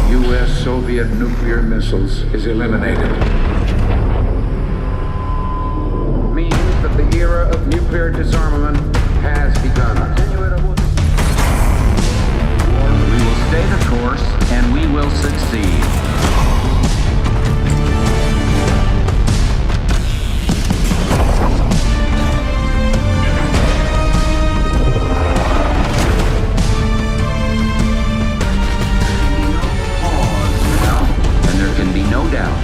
U.S.-Soviet nuclear missiles is eliminated. Means that the era of nuclear disarmament has begun. We will stay the course, and we will succeed. And there can be no doubt.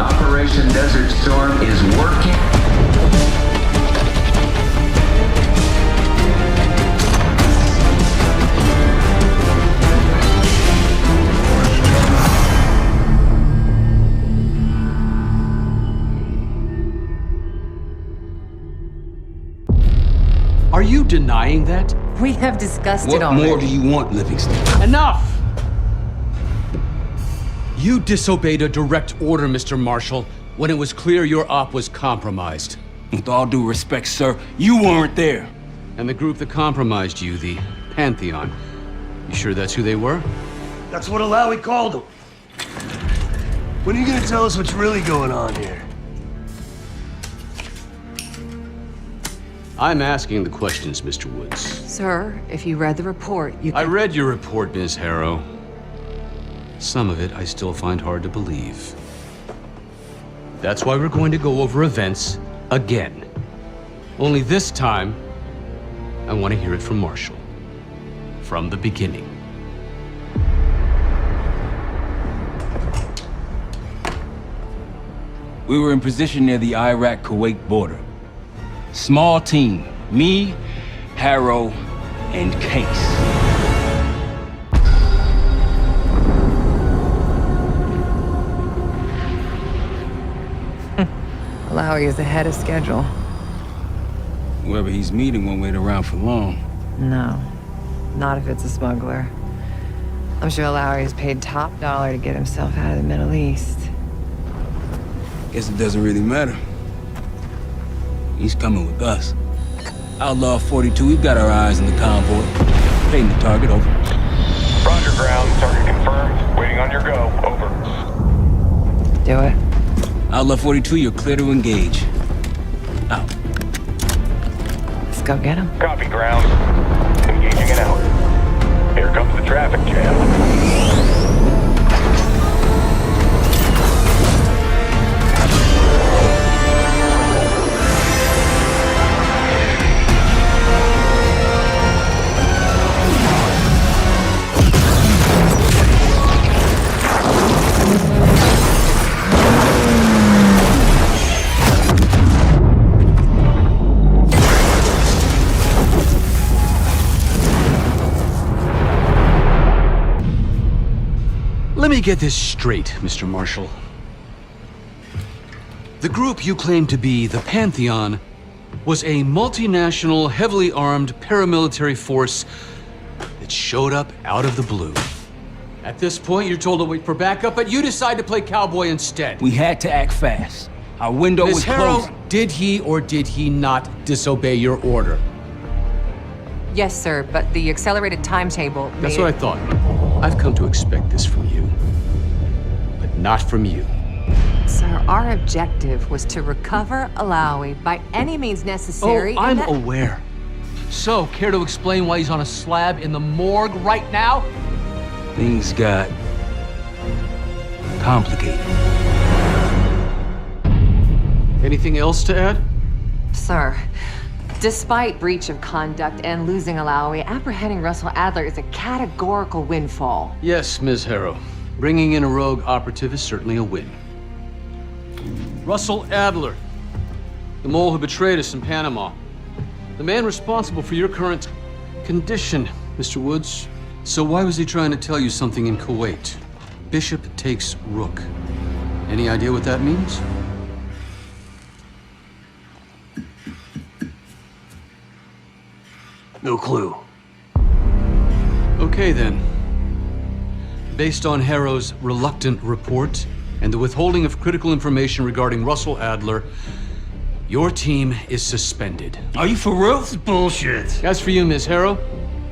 Operation Desert Storm is working. Are you denying that? We have discussed it already. What more do you want, Livingston? Enough! You disobeyed a direct order, Mr. Marshall, when it was clear your op was compromised. With all due respect, sir, you weren't there. And the group that compromised you, the Pantheon, you sure that's who they were? That's what Alawi called them. When are you gonna tell us what's really going on here? I'm asking the questions, Mr. Woods. Sir, if you read the report, you I read your report, Ms. Harrow. Some of it I still find hard to believe. That's why we're going to go over events again. Only this time, I want to hear it from Marshall. From the beginning. We were in position near the Iraq-Kuwait border. Small team, me, Harrow, and Case. Alawi is ahead of schedule. Whoever he's meeting won't wait around for long. No, not if it's a smuggler. I'm sure Alawi is paid top dollar to get himself out of the Middle East. Guess it doesn't really matter. He's coming with us. Outlaw 42, we've got our eyes on the convoy. Painting the target, over. Roger, ground. Target confirmed. Waiting on your go. Over. Do it. Outlaw 42, you're clear to engage. Out. Let's go get him. Copy, ground. Engaging and out. Here comes the traffic jam. Let me get this straight, Mr. Marshall. The group you claim to be the Pantheon was a multinational, heavily armed paramilitary force that showed up out of the blue. At this point, you're told to wait for backup, but you decide to play cowboy instead. We had to act fast. Our window was Ms. Harrow, closing. did he or did he not disobey your order? Yes, sir, but the accelerated timetable That's what I thought. I've come to expect this from you, but not from you. Sir, our objective was to recover Alawi by any means necessary. Oh, I'm aware. So, care to explain why he's on a slab in the morgue right now? Things got complicated. Anything else to add? Sir, despite breach of conduct and losing Alawi, apprehending Russell Adler is a categorical windfall. Yes, Ms. Harrow. Bringing in a rogue operative is certainly a win. Russell Adler, the mole who betrayed us in Panama. The man responsible for your current condition, Mr. Woods. So why was he trying to tell you something in Kuwait? Bishop takes Rook. Any idea what that means? No clue. Okay, then. Based on Harrow's reluctant report and the withholding of critical information regarding Russell Adler, your team is suspended. Are you for real? This is bullshit. As for you, Ms. Harrow,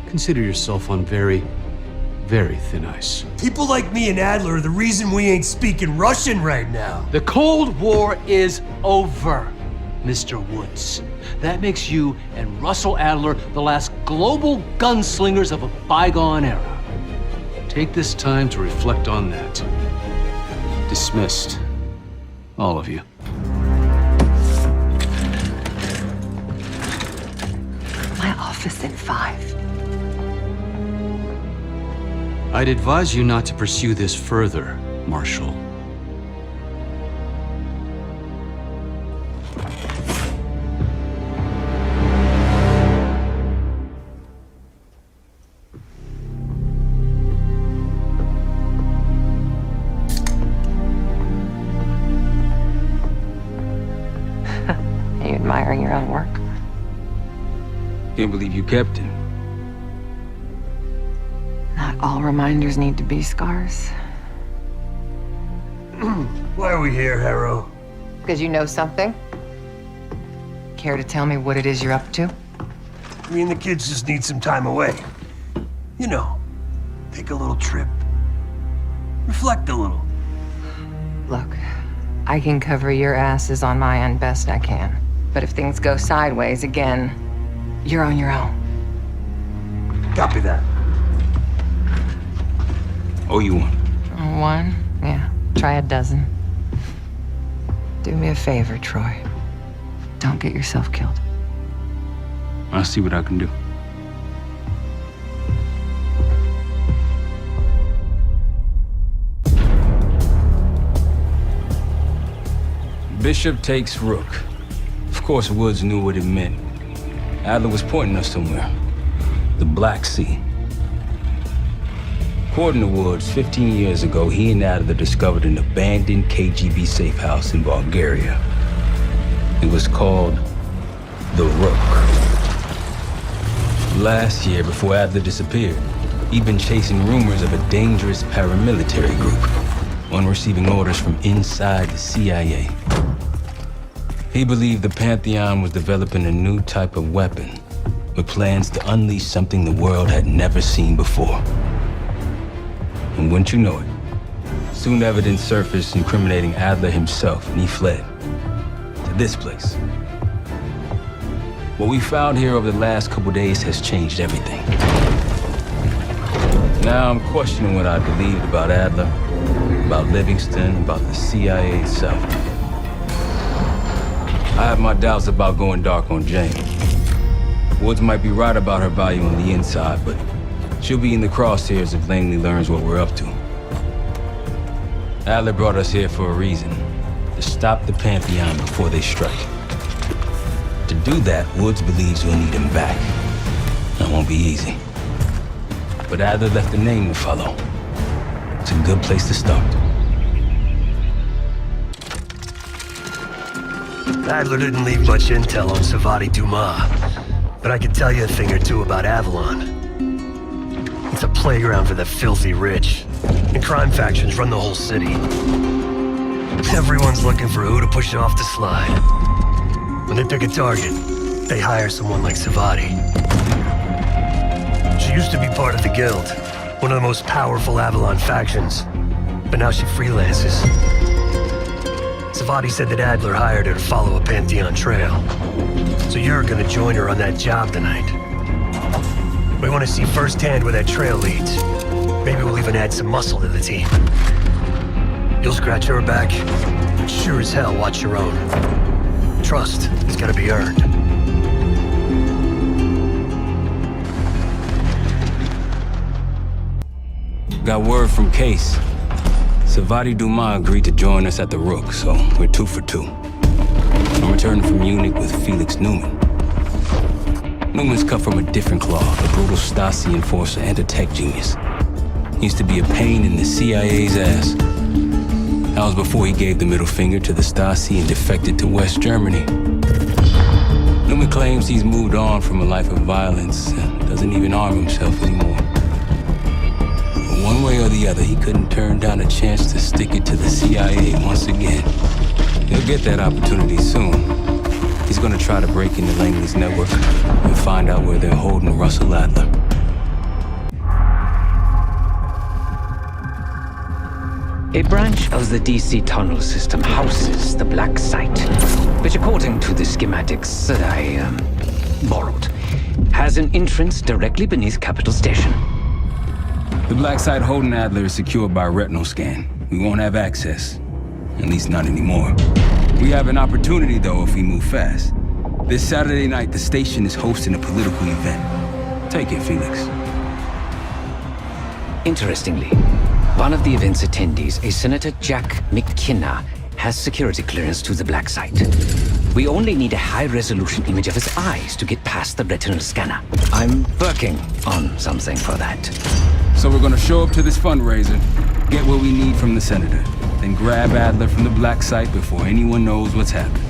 consider yourself on very, Very thin ice. People like me and Adler are the reason we ain't speaking Russian right now. The Cold War is over, Mr. Woods. That makes you and Russell Adler the last global gunslingers of a bygone era. Take this time to reflect on that. Dismissed. All of you. My office in 5. I'd advise you not to pursue this further, Marshal. Are you admiring your own work? Can't believe you kept him. Not all reminders need to be scars. Why are we here, Harrow? Because you know something? Care to tell me what it is you're up to? Me and the kids just need some time away. You know, take a little trip. Reflect a little. Look, I can cover your asses on my end best I can. But if things go sideways again, you're on your own. Copy that. Oh, you won. 1? Yeah. Try a dozen. Do me a favor, Troy. Don't get yourself killed. I'll see what I can do. Bishop takes Rook. Of course, Woods knew what it meant. Adler was pointing us somewhere. The Black Sea. According to Woods, 15 years ago, he and Adler discovered an abandoned KGB safe house in Bulgaria. It was called the Rook. Last year, before Adler disappeared, he'd been chasing rumors of a dangerous paramilitary group, one receiving orders from inside the CIA. He believed the Pantheon was developing a new type of weapon, with plans to unleash something the world had never seen before. And wouldn't you know it, soon evidence surfaced incriminating Adler himself, and he fled to this place. What we found here over the last couple days has changed everything. Now I'm questioning what I believed about Adler, about Livingston, about the CIA itself. I have my doubts about going dark on Jane. Woods might be right about her value on the inside, but she'll be in the crosshairs if Langley learns what we're up to. Adler brought us here for a reason, to stop the Pantheon before they strike. To do that, Woods believes we'll need him back. That won't be easy. But Adler left a name to follow. It's a good place to start. Adler didn't leave much intel on Savati Dumas, but I can tell you a thing or two about Avalon. It's a playground for the filthy rich, and crime factions run the whole city. Everyone's looking for who to push off the slide. When they pick a target, they hire someone like Savati. She used to be part of the Guild, one of the most powerful Avalon factions, but now she freelances. Savati said that Adler hired her to follow a Pantheon trail. So you're gonna join her on that job tonight. We want to see firsthand where that trail leads. Maybe we'll even add some muscle to the team. You'll scratch her back, but sure as hell watch your own. Trust has gotta be earned. Got word from Case. Savati Dumas agreed to join us at the Rook, so we're 2 for 2. I'm returning from Munich with Felix Newman. Newman's cut from a different cloth, a brutal Stasi enforcer and a tech genius. He used to be a pain in the CIA's ass. That was before he gave the middle finger to the Stasi and defected to West Germany. Newman claims he's moved on from a life of violence and doesn't even arm himself anymore. But one way or the other, he couldn't turn down a chance to stick it to the CIA once again. He'll get that opportunity soon. He's gonna try to break into Langley's network and find out where they're holding Russell Adler. A branch of the DC tunnel system houses the Black Site, which according to the schematics that I borrowed, has an entrance directly beneath Capital Station. The Black Site holding Adler is secured by a retinal scan. We won't have access. At least not anymore. We have an opportunity, though, if we move fast. This Saturday night, the station is hosting a political event. Take it, Felix. Interestingly, one of the event's attendees, a Senator Jack McKenna, has security clearance to the Black Site. We only need a high-resolution image of his eyes to get past the retinal scanner. I'm working on something for that. So we're gonna show up to this fundraiser, get what we need from the Senator, then grab Adler from the Black Site before anyone knows what's happened.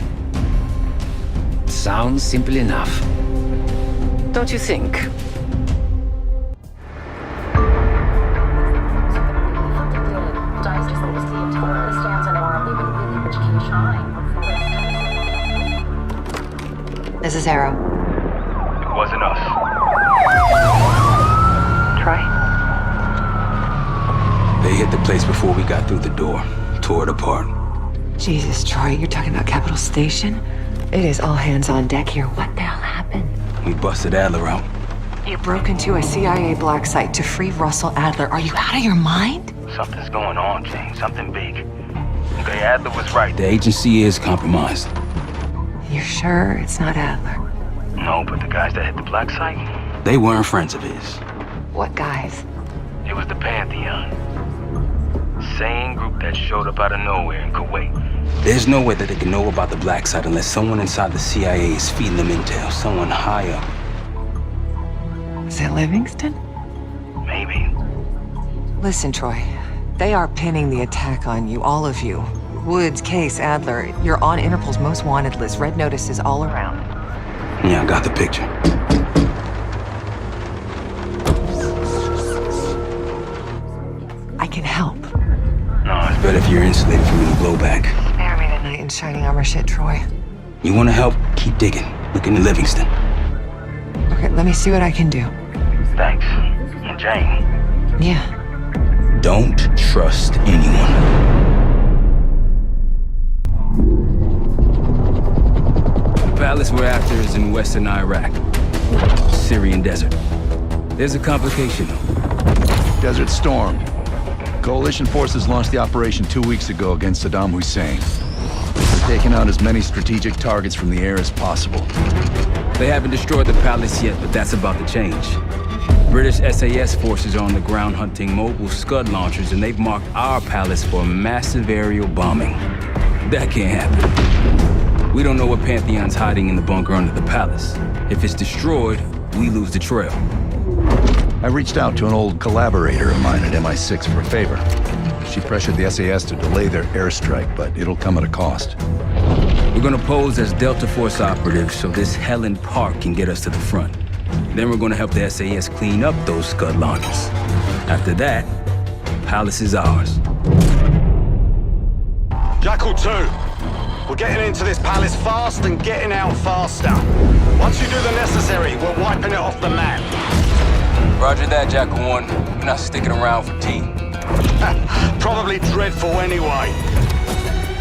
Sounds simple enough. Don't you think? This is Arrow. It wasn't us. Troy? They hit the place before we got through the door, tore it apart. Jesus, Troy, you're talking about Capital Station? It is all hands on deck here. What the hell happened? We busted Adler out. You broke into a CIA Black Site to free Russell Adler. Are you out of your mind? Something's going on, James. Something big. Okay, Adler was right. The agency is compromised. You're sure it's not Adler? No, but the guys that hit the Black Site, They weren't friends of his. What guys? it was the Pantheon. Same group that showed up out of nowhere in Kuwait. There's no way that they can know about the Black Site unless someone inside the CIA is feeding them intel, someone high up. Is it Livingston? Maybe. Listen, Troy. They are pinning the attack on you, all of you. Woods, Case, Adler. You're on Interpol's most wanted list. Red notices all around. Yeah, I got the picture. I can help. No, it's But if you're insulated from any blowback, Spare me the knight in shining armor shit, Troy. you want to help? Keep digging. Look into Livingston. Okay, let me see what I can do. thanks. And Jane. Yeah. Don't trust anyone. The palace we're after is in western Iraq, Syrian desert. There's a complication, though. Desert Storm. Coalition forces launched the operation 2 weeks ago against Saddam Hussein. They're taking out as many strategic targets from the air as possible. They haven't destroyed the palace yet, but that's about to change. British SAS forces are on the ground hunting mobile Scud launchers, and they've marked our palace for massive aerial bombing. That can't happen. We don't know what Pantheon's hiding in the bunker under the palace. If it's destroyed, we lose the trail. I reached out to an old collaborator of mine at MI6 for a favor. She pressured the SAS to delay their airstrike, but it'll come at a cost. We're gonna pose as Delta Force operatives so this Helen Park can get us to the front. Then we're gonna help the SAS clean up those Scud launchers. After that, palace is ours. Jackal 2, we're getting into this palace fast and getting out faster. Once you do the necessary, we're wiping it off the map. Roger that, Jackal 1. We're not sticking around for tea. Probably dreadful anyway.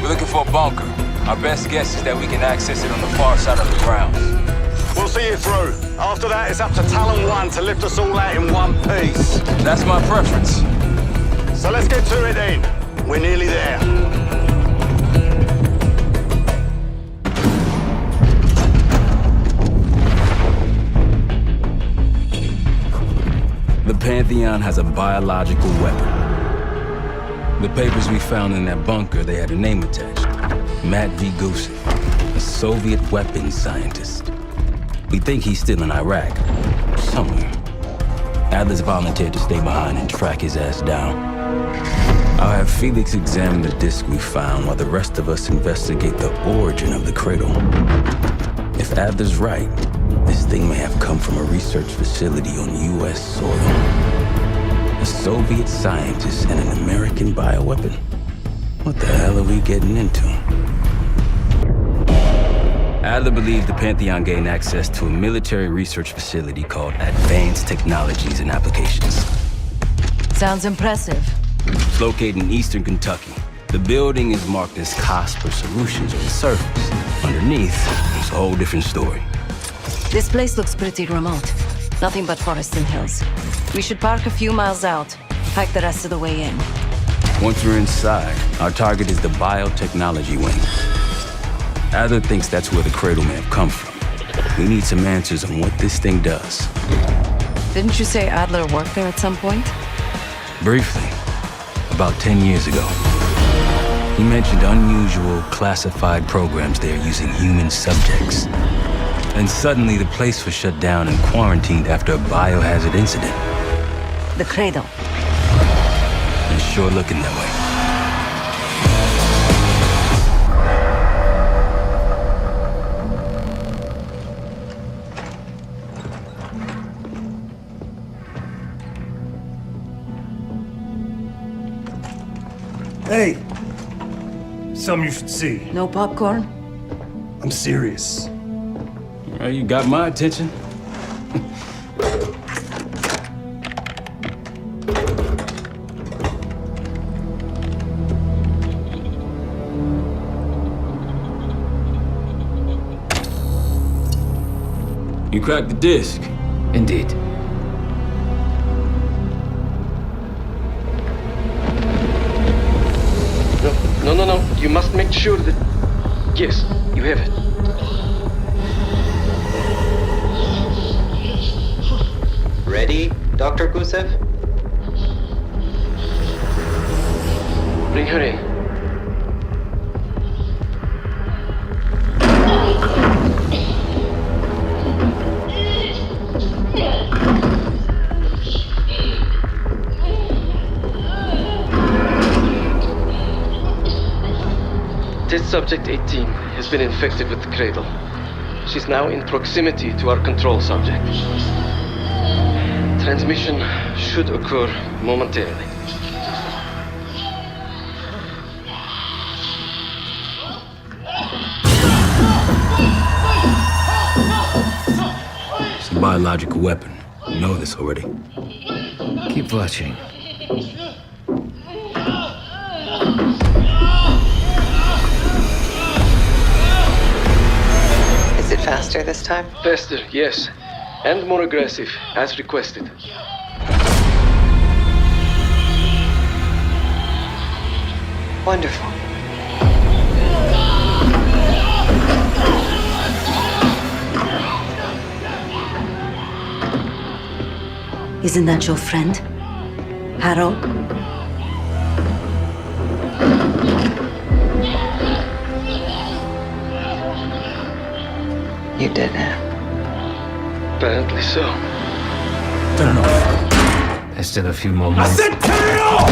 We're looking for a bunker. Our best guess is that we can access it on the far side of the grounds. We'll see you through. After that, it's up to Talon 1 to lift us all out in one piece. That's my preference. So let's get to it then. We're nearly there. The Pantheon has a biological weapon. The papers we found in that bunker, they had a name attached. Matt V. Gusev, a Soviet weapons scientist. We think he's still in Iraq, somewhere. Adler's volunteered to stay behind and track his ass down. I'll have Felix examine the disc we found while the rest of us investigate the origin of the cradle. If Adler's right, this thing may have come from a research facility on U.S. soil. A Soviet scientist and an American bioweapon. What the hell are we getting into? Adler believed the Pantheon gained access to a military research facility called Advanced Technologies and Applications. Sounds impressive. It's located in eastern Kentucky. The building is marked as Cosper Solutions on the surface. Underneath, it's a whole different story. This place looks pretty remote. Nothing but forests and hills. We should park a few miles out, hike the rest of the way in. Once we're inside, our target is the biotechnology wing. Adler thinks that's where the cradle may have come from. We need some answers on what this thing does. Didn't you say Adler worked there at some point? Briefly, about 10 years ago. He mentioned unusual, classified programs there using human subjects. And suddenly the place was shut down and quarantined after a biohazard incident. The cradle. It's sure looking that way. Hey! Something you should see. No popcorn? I'm serious. Well, you got my attention. You cracked the disc. Indeed. No. You must make sure that... Yes, you have it. Ready, Dr. Gusev? Bring her in. Test subject 18 has been infected with the cradle. She's now in proximity to our control subject. Transmission should occur momentarily. It's a biological weapon. You know this already. Keep watching. Is it faster this time? Faster, yes. And more aggressive, as requested. Wonderful. Isn't that your friend? Harrow? You did it. Apparently so. Turn it off. There's still a few more minutes. I said turn it off!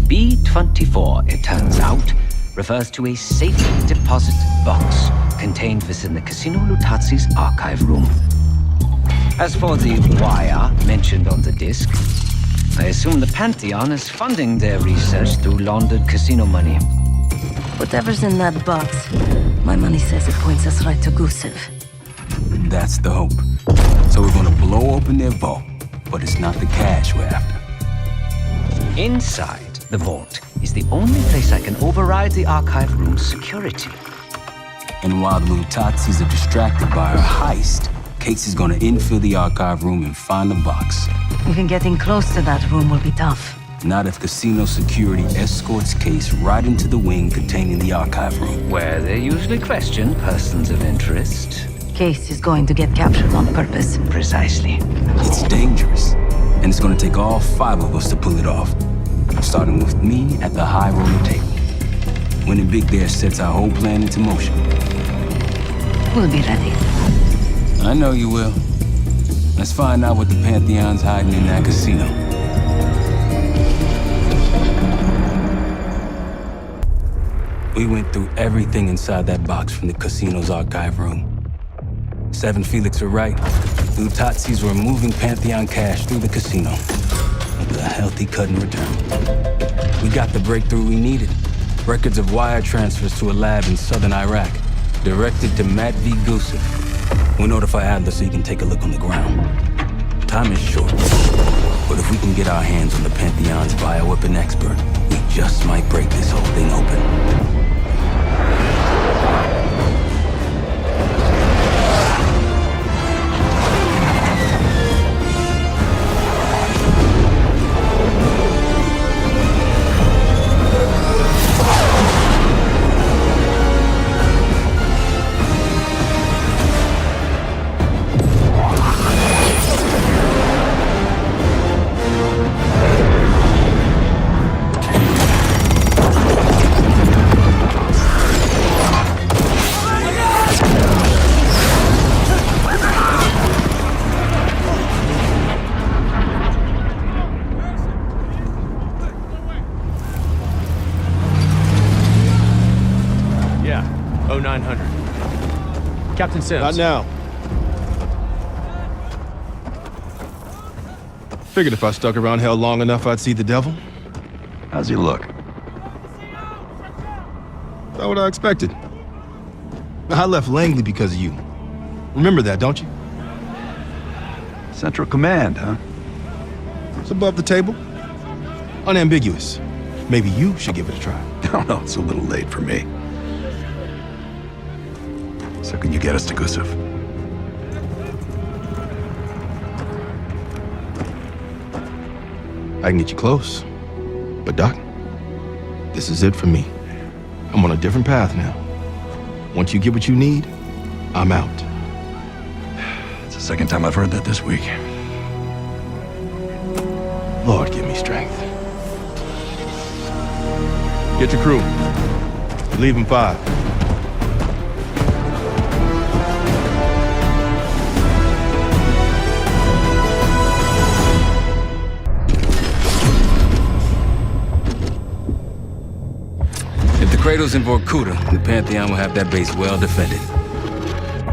B-24, it turns out, refers to a safe deposit box contained within the Casino Lutazi's archive room. As for the wire mentioned on the disc, I assume the Pantheon is funding their research through laundered casino money. Whatever's in that box, my money says it points us right to Gusev. That's the hope. So we're gonna blow open their vault, but it's not the cash we're after. Inside the vault is the only place I can override the archive room's security. And while the Lutazis are distracted by our heist, Casey's gonna infill the archive room and find the box. Even getting close to that room will be tough. Not if casino security escorts Case right into the wing containing the archive room. Where they usually question persons of interest. Case is going to get captured on purpose. Precisely. It's dangerous, and it's gonna take all 5 of us to pull it off. Starting with me at the high roller table. Winning big there sets our whole plan into motion. We'll be ready. I know you will. Let's find out what the Pantheon's hiding in that casino. We went through everything inside that box from the casino's archive room. 7 Felix were right. The Lutazis were moving Pantheon cash through the casino with a healthy cut in return. We got the breakthrough we needed. Records of wire transfers to a lab in southern Iraq. Directed to Matt V. Gusev. We'll notify Adler so he can take a look on the ground. Time is short, but if we can get our hands on the Pantheon's bioweapon expert, we just might break this whole thing open. Captain Sims. Not now. Figured if I stuck around hell long enough, I'd see the devil. How's he look? Not what I expected. I left Langley because of you. Remember that, don't you? Central Command, huh? It's above the table. Unambiguous. Maybe you should give it a try. No, no, it's a little late for me. So can you get us to Gusev? I can get you close. But Doc, this is it for me. I'm on a different path now. Once you get what you need, I'm out. It's the second time I've heard that this week. Lord, give me strength. Get your crew. Leave in 5. Cradle's in Vorkuta, the Pantheon will have that base well defended.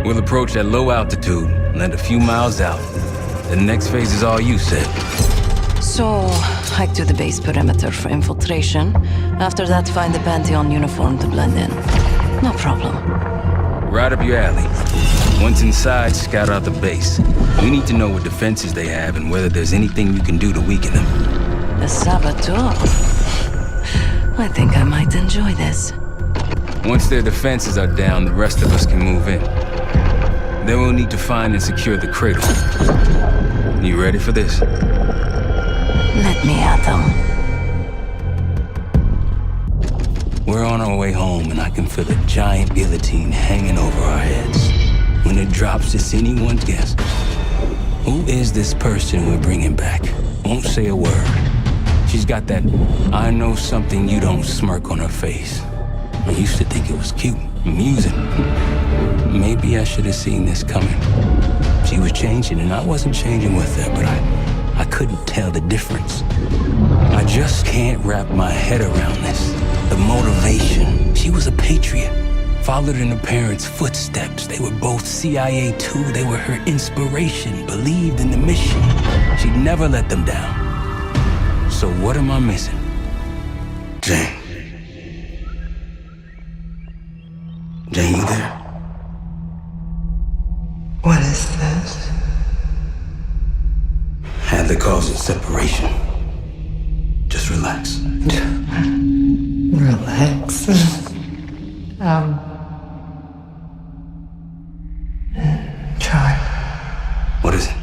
We'll approach at low altitude, land a few miles out. The next phase is all you said. So, hike to the base perimeter for infiltration. After that, find the Pantheon uniform to blend in. No problem. Right up your alley. Once inside, scout out the base. We need to know what defenses they have and whether there's anything you can do to weaken them. A saboteur. I think I might enjoy this. Once their defenses are down, the rest of us can move in. Then we'll need to find and secure the cradle. You ready for this? Let me at them. We're on our way home, and I can feel a giant guillotine hanging over our heads. When it drops, it's anyone's guess. Who is this person we're bringing back? Won't say a word. She's got that I know something you don't smirk on her face. I used to think it was cute, amusing. Maybe I should have seen this coming. She was changing and I wasn't changing with her, but I couldn't tell the difference. I just can't wrap my head around this. The motivation. She was a patriot. Followed in her parents' footsteps. They were both CIA too. They were her inspiration. Believed in the mission. She'd never let them down. So what am I missing? Jane. Jane, you there? What is this? Adler calls it separation. Just relax. Relax. Try. What is it?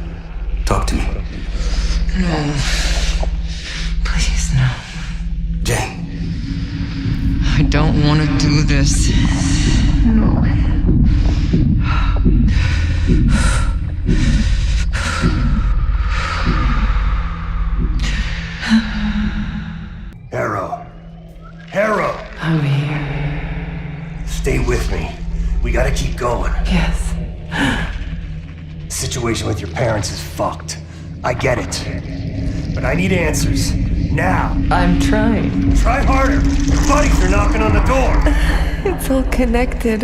Talk to me. No. Please, no. Jane. I don't want to do this. No. Harrow! I'm here. Stay with me. We gotta keep going. Yes. The situation with your parents is fucked. I get it. But I need answers. Now. I'm trying. Try harder. Your buddies are knocking on the door. It's all connected.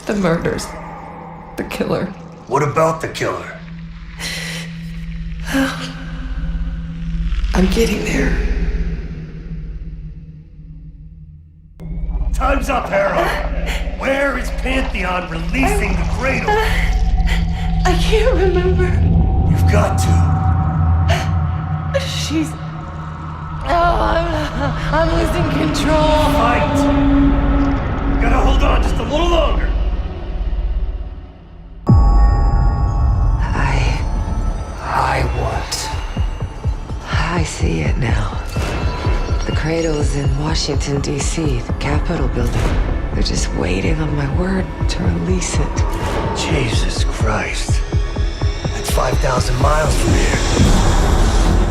The murders. The killer. What about the killer? I'm getting there. Time's up, Harrow. Where is Pantheon releasing the cradle? I can't remember. You've got to. She's... Oh, I'm losing control. Fight! You gotta hold on just a little longer. I see it now. The cradle's in Washington, D.C., the Capitol building. They're just waiting on my word to release it. Jesus Christ. That's 5,000 miles from here.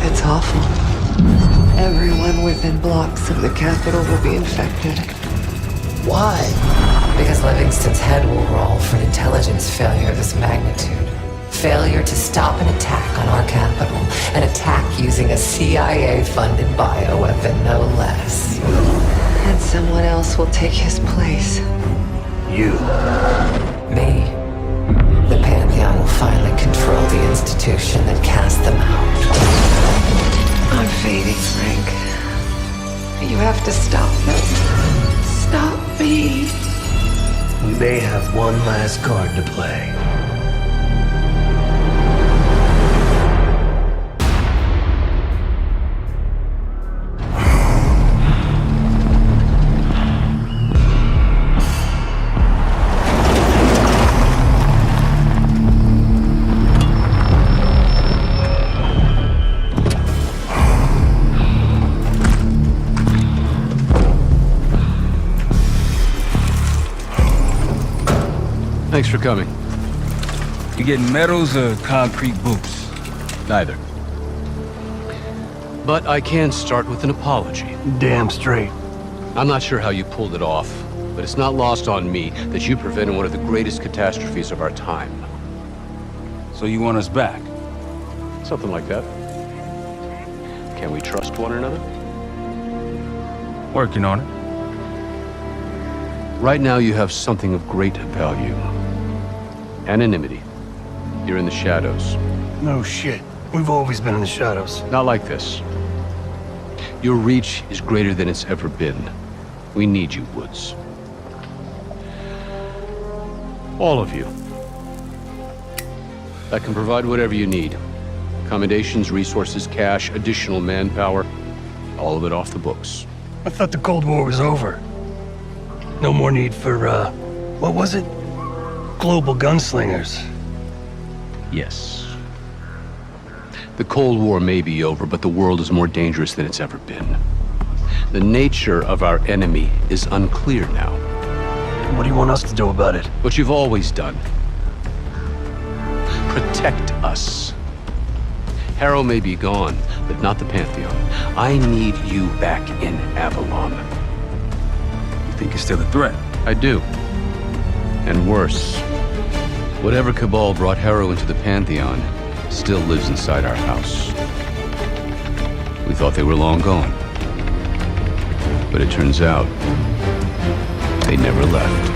It's awful. Everyone within blocks of the Capitol will be infected. Why? Because Livingston's head will roll for an intelligence failure of this magnitude. Failure to stop an attack on our capital. An attack using a CIA-funded bioweapon, no less. And someone else will take his place. You. Me. The Pantheon will finally control the institution that cast them out. I'm fading, Frank. You have to stop them. Stop me. We may have one last card to play. Thanks for coming. You getting medals or concrete boots? Neither. But I can start with an apology. Damn straight. I'm not sure how you pulled it off, but it's not lost on me that you prevented one of the greatest catastrophes of our time. So you want us back? Something like that. Can we trust one another? Working on it. Right now you have something of great value. Anonymity. You're in the shadows. No shit. We've always been in the shadows. Not like this. Your reach is greater than it's ever been. We need you, Woods. All of you. I can provide whatever you need. Accommodations, resources, cash, additional manpower. All of it off the books. I thought the Cold War was over. No more need for, what was it? Global gunslingers. Yes. The Cold War may be over, but the world is more dangerous than it's ever been. The nature of our enemy is unclear now. What do you want us to do about it? What you've always done. Protect us. Harrow may be gone, but not the Pantheon. I need you back in Avalon. You think it's still a threat? I do. And worse. Whatever cabal brought Harrow into the Pantheon still lives inside our house. We thought they were long gone. But it turns out, they never left.